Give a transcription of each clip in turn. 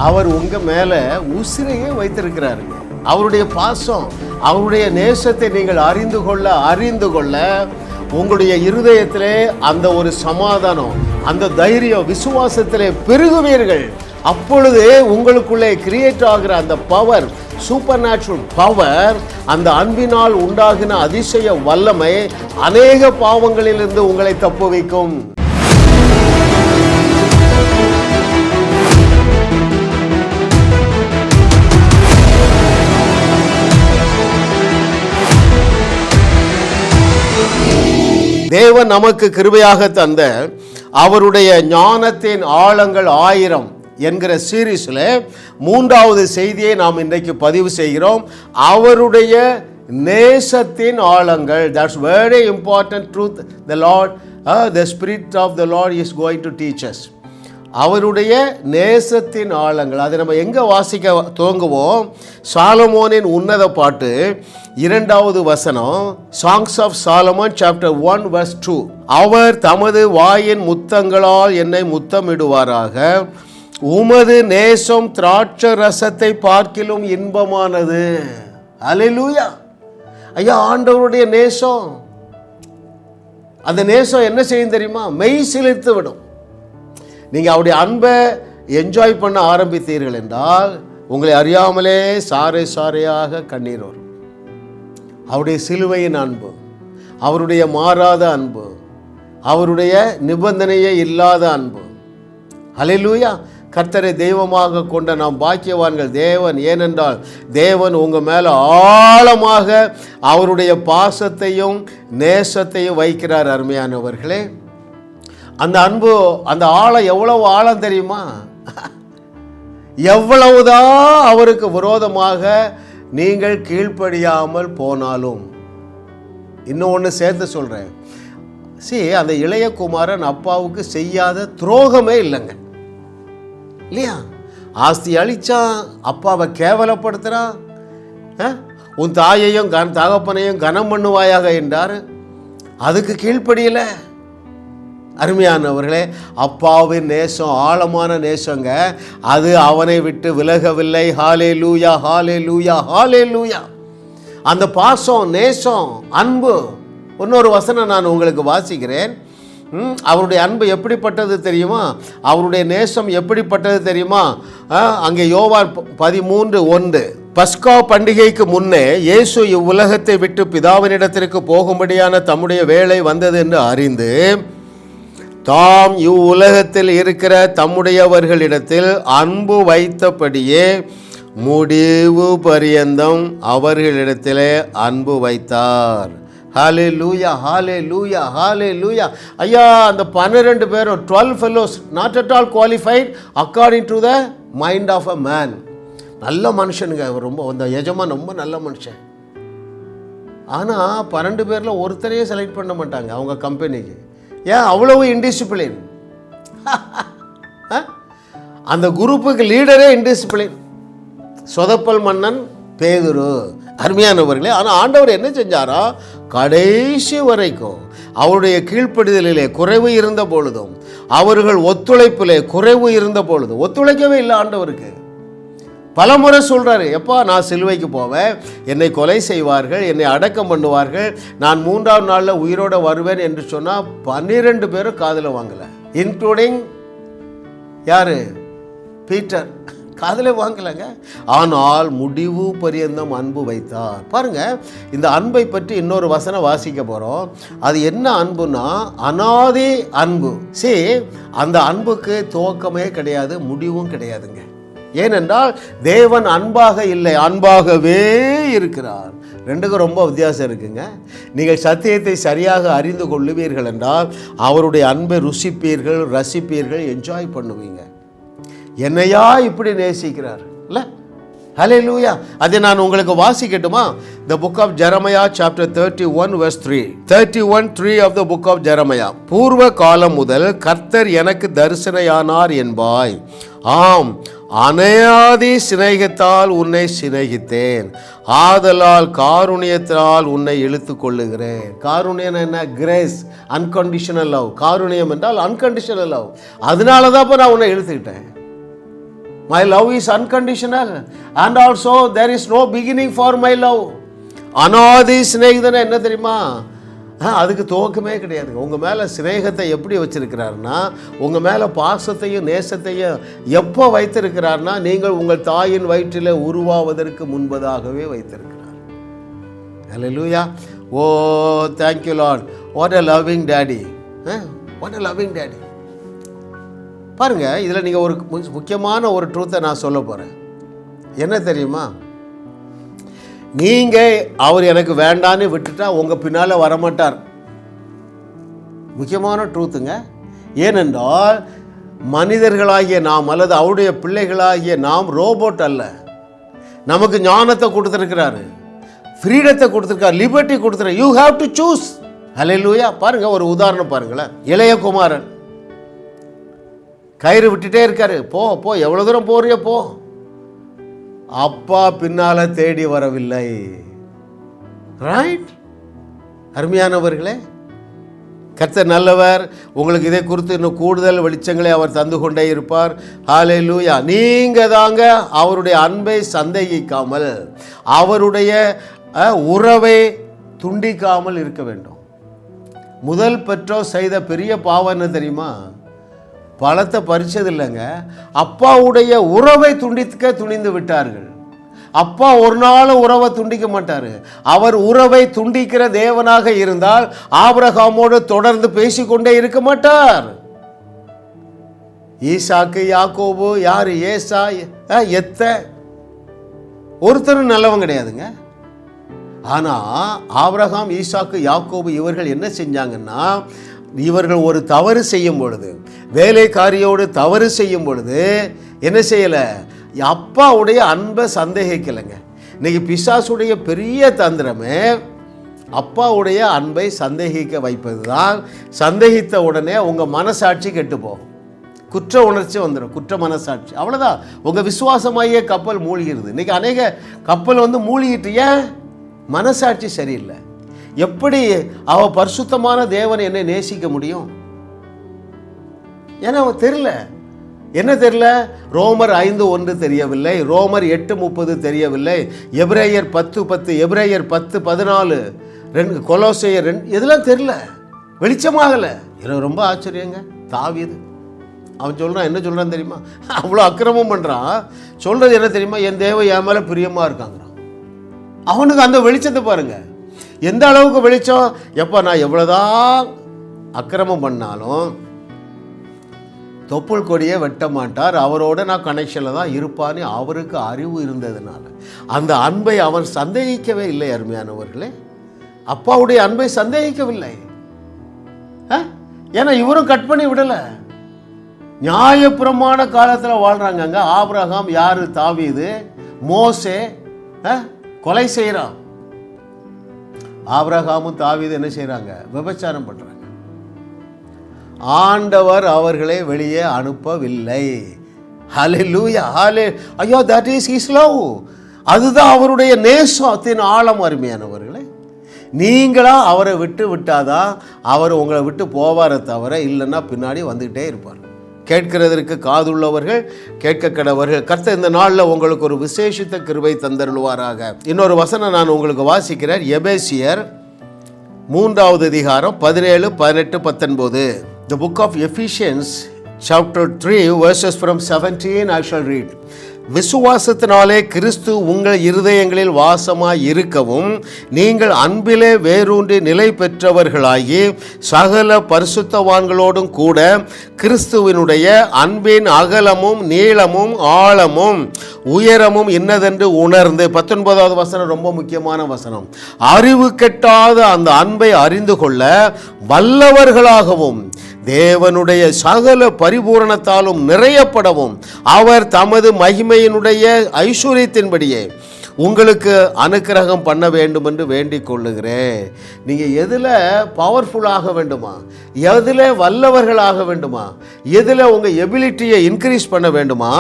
அவர் உங்க மேல உசிரையே வைத்திருக்கிறாருங்க. அவருடைய பாசம், அவருடைய நேசத்தை நீங்கள் அறிந்து கொள்ள உங்களுடைய இருதயத்திலே அந்த ஒரு சமாதானம், அந்த தைரியம், விசுவாசத்திலே பெருகுவீர்கள். அப்பொழுதே உங்களுக்குள்ளே கிரியேட் ஆகிற அந்த பவர், சூப்பர் நேச்சுரல் பவர், அந்த அன்பினால் உண்டாகின அதிசய வல்லமை அநேக பாவங்களிலிருந்து உங்களை தப்புவிக்கும். தேவன் நமக்கு கிருபையாக தந்த அவருடைய ஞானத்தின் ஆழங்கள் 1000 என்கிற சீரீஸில் 3வது செய்தியை நாம் இன்றைக்கு பதிவு செய்கிறோம். அவருடைய நேசத்தின் ஆழங்கள். That's very important truth. The Lord, the Spirit of the Lord is going to teach us. அவருடைய நேசத்தின் ஆழங்கள். அதை நம்ம எங்கே வாசிக்க துவங்குவோம்? சாலமோனின் உன்னத பாட்டு 2வது வசனம், songs of Solomon chapter 1 verse 2. அவர் தமது வாயின் முத்தங்களால் என்னை முத்தமிடுவாராக, உமது நேசம் திராட்சை ரசத்தை பார்க்கிலும் இன்பமானது. அல்லேலூயா. ஐயா, ஆண்டவருடைய நேசம், அந்த நேசம் என்ன செய்யும் தெரியுமா? மெய் சிலிர்த்து விடும். நீங்கள் அவருடைய அன்பை என்ஜாய் பண்ண ஆரம்பித்தீர்கள் என்றால் உங்களை அறியாமலே சாறை சாறையாக கண்ணீர் வரும். அவருடைய சிலுவையின் அன்பு, அவருடைய மாறாத அன்பு, அவருடைய நிபந்தனையே இல்லாத அன்பு. அல்லேலூயா. கர்த்தரை தெய்வமாக கொண்ட நாம் பாக்கியவான்கள். தேவன், ஏனென்றால் தேவன் உங்கள் மேலே ஆழமாக அவருடைய பாசத்தையும் நேசத்தையும் வைக்கிறார். அருமையானவர்களே, அந்த அன்பு, அந்த ஆழம் எவ்வளவு ஆழம் தெரியுமா? எவ்வளவுதான் அவருக்கு விரோதமாக நீங்கள் கீழ்ப்படியாமல் போனாலும். இன்னொன்று சேர்த்து சொல்கிறேன். அந்த இளைய குமாரன் அப்பாவுக்கு செய்யாத துரோகமே இல்லைங்க, இல்லையா? ஆஸ்தி அழிச்சான், அப்பாவை கேவலப்படுத்துகிறான். உன் தாயையும் தகப்பனையும் கனம் பண்ணுவாயாக என்றார். அதுக்கு கீழ்ப்படியல. அருமையானவர்களே, அப்பாவின் நேசம் ஆழமான நேசங்க. அது அவனை விட்டு விலகவில்லை. ஹல்லேலூயா, ஹல்லேலூயா, ஹல்லேலூயா. அந்த பாசம், நேசம், அன்பு. இன்னொரு வசனம் நான் உங்களுக்கு வாசிக்கிறேன். அவருடைய அன்பு எப்படிப்பட்டது தெரியுமா? அவருடைய நேசம் எப்படிப்பட்டது தெரியுமா? அங்கே யோவான் 13:1. பஸ்கா பண்டிகைக்கு முன்னே இயேசு இவ்வுலகத்தை விட்டு பிதாவினிடத்திற்கு போகும்படியான தம்முடைய வேளை வந்தது என்று அறிந்து தாம் இவ்வுலகத்தில் இருக்கிற தம்முடையவர்களிடத்தில் அன்பு வைத்தபடியே முடிவு பரியந்தம் அவர்களிடத்திலே அன்பு வைத்தார். ஹல்லேலூயா, ஹல்லேலூயா, ஹல்லேலூயா. ஐயா, அந்த 12 பேரும் 12 fellows not at all qualified according to the mind of a man. நல்ல மனுஷனுங்க. ரொம்ப அந்த எஜமான் ரொம்ப நல்ல மனுஷன். ஆனால் 12 பேரில் ஒருத்தரையே செலக்ட் பண்ண மாட்டாங்க அவங்க கம்பெனிக்கு. ஏன் அவ்வளவு இன்டிசிப்ளின்? அந்த குரூப்புக்கு லீடரே இன்டிசிப்ளின். சொதப்பல் மன்னன் பேதுரு. அருமையானவர்களே, ஆனால் ஆண்டவர் என்ன செஞ்சாரா? கடைசி வரைக்கும் அவருடைய கீழ்ப்படிதலிலே குறைவு இருந்த பொழுதும், அவர்கள் ஒத்துழைப்பிலே குறைவு இருந்த பொழுதும் ஒத்துழைக்கவே இல்லை ஆண்டவருக்கு. பலமுறை சொல்கிறாரு, எப்பா நான் சிலுவைக்கு போவேன், என்னை கொலை செய்வார்கள், என்னை அடக்கம் பண்ணுவார்கள், நான் 3ஆம் நாளில் உயிரோடு வருவேன் என்று சொன்னால் 12 பேரும் காதில் வாங்கலை. இன்க்ளூடிங் யார்? பீட்டர். காதில் வாங்கலைங்க. ஆனால் முடிவு பரியந்தம் அன்பு வைத்தார். பாருங்க, இந்த அன்பை பற்றி இன்னொரு வசனம் வாசிக்க போகிறோம். அது என்ன அன்புனா அனாதி அன்பு. அந்த அன்புக்கு துவக்கமே கிடையாது, முடிவும் கிடையாதுங்க. ஏனென்றால் தேவன் அன்பாக இல்லை, அன்பாகவே இருக்கிறார். ரெண்டுக்கும் ரொம்ப வித்தியாசம் இருக்குங்க. நீங்கள் சத்தியத்தை சரியாக அறிந்து கொள்ளுவீர்கள் என்றால் அவருடைய அன்பை ருசிப்பீர்கள், ரசிப்பீர்கள், என்ஜாய் பண்ணுவீங்க. என்னையா இப்படி நேசிக்கிறார் இல்லை? ஹல்லேலூயா. அதை நான் உங்களுக்கு வாசிக்கட்டுமா? The book of Jeremiah chapter 31 verse 3. 31:3 of the book of Jeremiah. பூர்வ காலம் முதல் கர்த்தர் எனக்கு தரிசனையானார் என்பாய். ஆம், அனையாதி சிநேகத்தால் உன்னை சிநேகித்தேன், ஆதலால் காருணியத்தால் உன்னை இழுத்து கொள்ளுகிறேன். காருணியம் என்ன? Grace, unconditional love. காருணியம் என்றால் அன்கண்டிஷனல் லவ். அதனால தான் இப்போ நான் உன்னை இழுத்துக்கிட்டேன். My love is unconditional and also there is no beginning for my love. அனாதி சிநேகிதனை என்ன தெரியுமா? அதுக்கு துவக்கமே கிடையாது. உங்கள் மேலே சிநேகத்தை எப்படி வச்சிருக்கிறாருன்னா, உங்கள் மேலே பாசத்தையும் நேசத்தையும் எப்போ வைத்திருக்கிறார்னா, நீங்கள் உங்கள் தாயின் வயிற்றில் உருவாவதற்கு முன்பதாகவே வைத்திருக்கிறார். Hallelujah. Oh thank you lord. What a loving daddy. What a loving daddy. பாருங்கள், இதில் நீங்கள் ஒரு முக்கியமான ஒரு ட்ரூத்தை நான் சொல்ல போகிறேன். என்ன தெரியுமா? நீங்கள் அவர் எனக்கு வேண்டான்னு விட்டுட்டா உங்கள் பின்னால் வரமாட்டார். முக்கியமான ட்ரூத்துங்க. ஏனென்றால் மனிதர்களாகிய நாம் அல்லது அவருடைய பிள்ளைகளாகிய நாம் ரோபோட் அல்ல. நமக்கு ஞானத்தை கொடுத்துருக்கிறாரு, ஃப்ரீடத்தை கொடுத்துருக்காரு, லிபர்ட்டி கொடுத்துருக்காரு. You have to choose. Hallelujah. பாருங்கள், ஒரு உதாரணம் பாருங்களேன். இளைய குமாரன் கயிறு விட்டுட்டே இருக்காரு. போ போ, எவ்வளோ தூரம் போறிய போ. அப்பா பின்னால தேடி வரவில்லை. ரைட்? அருமையானவர்களே, கர்த்தர் நல்லவர். உங்களுக்கு இதை குறித்து இன்னும் கூடுதல் வெளிச்சங்களை அவர் தந்து கொண்டே இருப்பார். ஹல்லேலூயா. நீங்கள் தாங்க அவருடைய அன்பை சந்தேகிக்காமல், அவருடைய உறவை துண்டிக்காமல் இருக்க வேண்டும். முதல் பெற்றோர் செய்த பெரிய பாவம் என்ன தெரியுமா? பழத்தை பறிச்சது இல்லைங்க, அப்பாவுடைய உறவை துண்டிக்க துணிந்து விட்டார்கள். அப்பா ஒரு நாள் உறவை துண்டிக்க மாட்டார். அவர் உறவை துண்டிக்கிற தேவனாக இருந்தால் ஆபிரகாமோடு தொடர்ந்து பேசிக்கொண்டே இருக்க மாட்டார். ஈசாக்கு, யாக்கோபு, யார்? ஏசா, எத்த, ஒருத்தரும் நல்லவங்க கிடையாதுங்க. ஆனால் ஆபிரகாம், ஈசாக்கு, யாக்கோபு இவர்கள் என்ன செஞ்சாங்கன்னா, இவர்கள் ஒரு தவறு செய்யும் பொழுது, வேலைக்காரியோடு தவறு செய்யும் பொழுது என்ன செய்யலை? அப்பாவுடைய அன்பை சந்தேகிக்கலைங்க. இன்னைக்கு பிசாசுடைய பெரிய தந்திரமே அப்பாவுடைய அன்பை சந்தேகிக்க வைப்பது தான். சந்தேகித்த உடனே உங்கள் மனசாட்சி கெட்டு போகும், குற்ற உணர்ச்சி வந்துடும், குற்ற மனசாட்சி. அவ்வளோதான், உங்கள் விசுவாசமாகிய கப்பல் மூழ்கிறது. இன்றைக்கி அநேக கப்பல் மூழ்கிட்டு, ஏன்? மனசாட்சி சரியில்லை. எப்படி அவள் பரிசுத்தமான தேவனை என்னை நேசிக்க முடியும்? ஏன்னா அவன் தெரியல. என்ன தெரியல? ரோமர் 5:1 தெரியவில்லை, ரோமர் 8:30 தெரியவில்லை, எபிரேயர் 10:10, எபிரேயர் 10:14, கொலோசையர் 2, இதெல்லாம் தெரியல, வெளிச்சமாகலை. எனக்கு ரொம்ப ஆச்சரியங்க. தாவீது அவன் சொல்கிறான், என்ன சொல்கிறான் தெரியுமா? அவ்வளோ அக்கிரமம் பண்ணுறான். சொல்கிறது என்ன தெரியுமா? என் தேவன் என் மேலே பிரியமாக இருக்காங்கிறான். அவனுக்கு அந்த வெளிச்சத்தை பாருங்கள், எந்த அளவுக்கு வெளிச்சம். எப்போ நான் எவ்வளோதான் அக்கிரமம் பண்ணாலும் தொப்புள் கொடியை வெட்ட மாட்டார், அவரோட நான் கனெக்ஷனில் தான் இருப்பான்னு அவருக்கு அறிவு இருந்ததுனால அந்த அன்பை அவன் சந்தேகிக்கவே இல்லை. அருமையானவர்களே, அப்பாவுடைய அன்பை சந்தேகிக்கவில்லை. ஏன்னா இவரும் கட் பண்ணி விடலை. நியாயப்பிரமாண காலத்தில் வாழ்கிறாங்க. ஆபிரகாம் யாரு? தாவீது, மோசே கொலை செய்கிறான். ஆபிரகாமும் தாவீது என்ன செய்கிறாங்க? விபச்சாரம் பண்ணுறாங்க. ஆண்டவர் அவர்களை வெளியே அனுப்பவில்லை. ஹல்லேலூயா. ஐயோ, தட் இஸ் ஹிஸ் லவ். அதுதான் அவருடைய நேசத்தின் ஆழம். அருமையானவர்களே, நீங்களா அவரை விட்டு விட்டாதான் அவர் உங்களை விட்டு போவாரை தவிர, இல்லைன்னா பின்னாடி வந்துக்கிட்டே இருப்பார். கேட்கிறதற்கு காதுள்ளவர்கள் கேட்க கடவர்கள். கர்த்தர் இந்த நாளில் உங்களுக்கு ஒரு விசேஷித்த கிருபை தந்தருள்வாராக. இன்னொரு வசனம் நான் உங்களுக்கு வாசிக்கிறேன். எபேசியர் 3வது அதிகாரம் 17, 18, 19. The book of Ephesians chapter 3 verses from 17 I shall read. விசுவாசத்தினாலே கிறிஸ்து உங்கள் இருதயங்களில் வாசமாய் இருக்கவும், நீங்கள் அன்பிலே வேரூன்றி நிலை பெற்றவர்களாகி சகல பரிசுத்தவான்களோடும் கூட கிறிஸ்துவினுடைய அன்பின் அகலமும் நீளமும் ஆழமும் உயரமும் இன்னதென்று உணர்ந்து. 19வது வசனம் ரொம்ப முக்கியமான வசனம். அறிவு கெட்டாத அந்த அன்பை அறிந்து கொள்ள வல்லவர்களாகவும் தேவனுடைய சகல பரிபூரணத்தாலும் நிறையப்படவும் அவர் தமது மகிமையினுடைய ஐஸ்வர்யத்தின்படியே உங்களுக்கு அனுக்கிரகம் பண்ண வேண்டும் என்று வேண்டிக் கொள்ளுகிறேன். நீங்கள் எதில் பவர்ஃபுல்லாக வேண்டுமா, எதில் வல்லவர்களாக வேண்டுமா, எதில் உங்கள் எபிலிட்டியை இன்க்ரீஸ் பண்ண வேண்டுமா,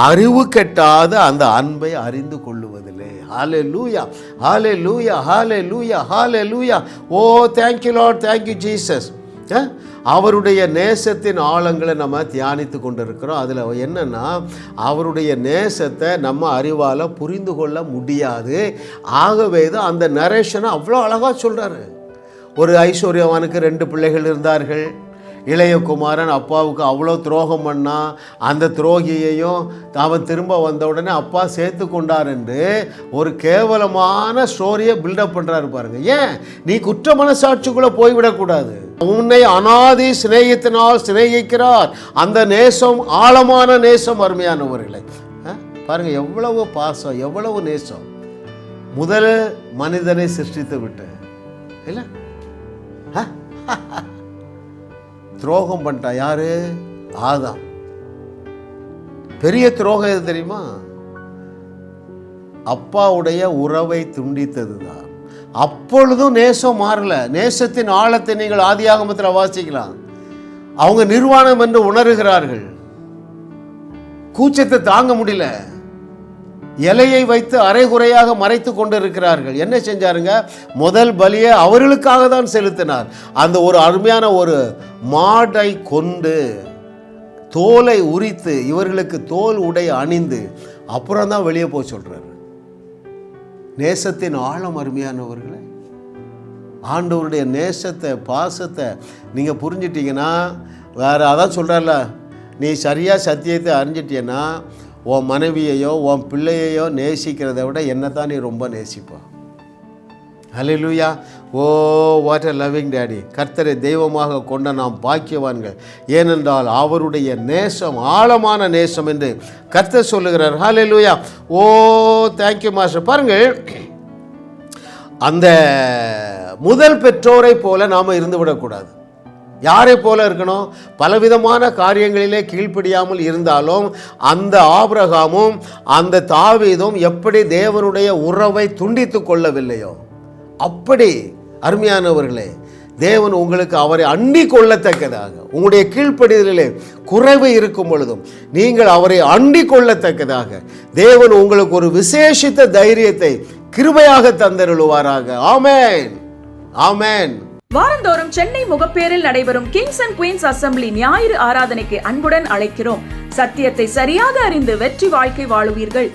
அறிவு கெட்டாத அந்த அன்பை அறிந்து கொள்ளுவதில்லை. ஹல்லேலூயா, ஹல்லேலூயா, ஹல்லேலூயா, ஹல்லேலூயா. Oh thank you Lord, thank you Jesus. அவருடைய நேசத்தின் ஆழங்களை நம்ம தியானித்து கொண்டிருக்கிறோம். அதில் என்னென்னா, அவருடைய நேசத்தை நம்ம அறிவால் புரிந்து கொள்ள முடியாது. ஆகவே தான் அந்த நரேஷனை அவ்வளோ அழகாக சொல்கிறாரு. ஒரு ஐஸ்வர்யவானுக்கு 2 பிள்ளைகள் இருந்தார்கள். இளைய குமாரன் அப்பாவுக்கு அவ்வளோ துரோகம் பண்ணான். அந்த துரோகியையும் அவன் திரும்ப வந்த உடனே அப்பா சேர்த்து கொண்டார் என்று ஒரு கேவலமான ஸ்டோரியை பில்டப் பண்ணுறாரு பாருங்க. ஏன் நீ குற்ற மனசாட்சிக்குள்ளே போய்விடக்கூடாது. உன்னை அனாதி சிநேகத்தினால் சிநேகிக்கிறார். அந்த நேசம் ஆழமான நேசம். அருமையானவர்களே, பாருங்க எவ்வளவு பாசம், எவ்வளவு நேசம். முதல் மனிதனை சிருஷ்டித்து விட்டு இல்லை துரோகம் பண்ணிட்டா யாரு? ஆதாம். பெரிய துரோகம் எது தெரியுமா? அப்பாவுடைய உறவை துண்டித்தது தான். அப்பொழுதும் நேசம் மாறல. நேசத்தின் ஆழத்தை நீங்கள் ஆதியாகமத்தில் வாசிக்கலாம். அவங்க நிர்வாணம் என்று உணர்கிறார்கள். கூச்சத்தை தாங்க முடியல. இலையை வைத்து அரைகுறையாக மறைத்து கொண்டு இருக்கிறார்கள். என்ன செஞ்சாருங்க? முதல் பலியை அவர்களுக்காக தான் செலுத்தினார். அந்த ஒரு அருமையான ஒரு மாடை கொண்டு தோலை உரித்து இவர்களுக்கு தோல் உடை அணிந்து அப்புறம் தான் வெளியே போய் சொல்றாரு. நேசத்தின் ஆழம் அருமையானவர்களே. ஆண்டவருடைய நேசத்தை, பாசத்தை நீங்க புரிஞ்சிட்டீங்கன்னா, வேற அதான் சொல்றாருல, நீ சரியா சத்தியத்தை அறிஞ்சிட்டீன்னா உன் மனைவியையோ உன் பிள்ளையையோ நேசிக்கிறத விட என்னத்தான் நீ ரொம்ப நேசிப்பா. Hallelujah. Oh what a loving daddy. கர்த்தரை தெய்வமாக கொண்ட நாம் பாக்கியவான்கள். ஏனென்றால் அவருடைய நேசம் ஆழமான நேசம் என்று கர்த்தர் சொல்லுகிறார். ஹல்லேலூயா. Oh thank you master. பாருங்கள், அந்த முதல் பெற்றோரை போல நாம் இருந்து விடக்கூடாது. யாரை போல இருக்கணும்? பலவிதமான காரியங்களிலே கீழ்ப்படியாமல் இருந்தாலும் அந்த ஆபிரகாமும் அந்த தாவீதும் எப்படி தேவனுடைய உறவை துண்டித்து கொள்ளவில்லையோ அப்படி அருமையானவர்களே, தேவன் உங்களுக்கு அவரை அண்டி கொள்ளத்தக்கதாக, உங்களுடைய கீழ்ப்படிதலிலே குறைவு இருக்கும் பொழுதும் நீங்கள் அவரை அண்டி கொள்ளத்தக்கதாக தேவன் உங்களுக்கு ஒரு விசேஷித்த தைரியத்தை கிருபையாக தந்தருளுவாராக. ஆமென், ஆமென். வாரந்தோறும் சென்னை முகப்பேரில் நடைபெறும் கிங்ஸ் அண்ட் குயின்ஸ் அசெம்பிளி ஞாயிறு ஆராதனைக்கு அன்புடன் அழைக்கிறோம். சத்தியத்தை சரியாக அறிந்து வெற்றி வாழ்க்கை வாழுவீர்கள்.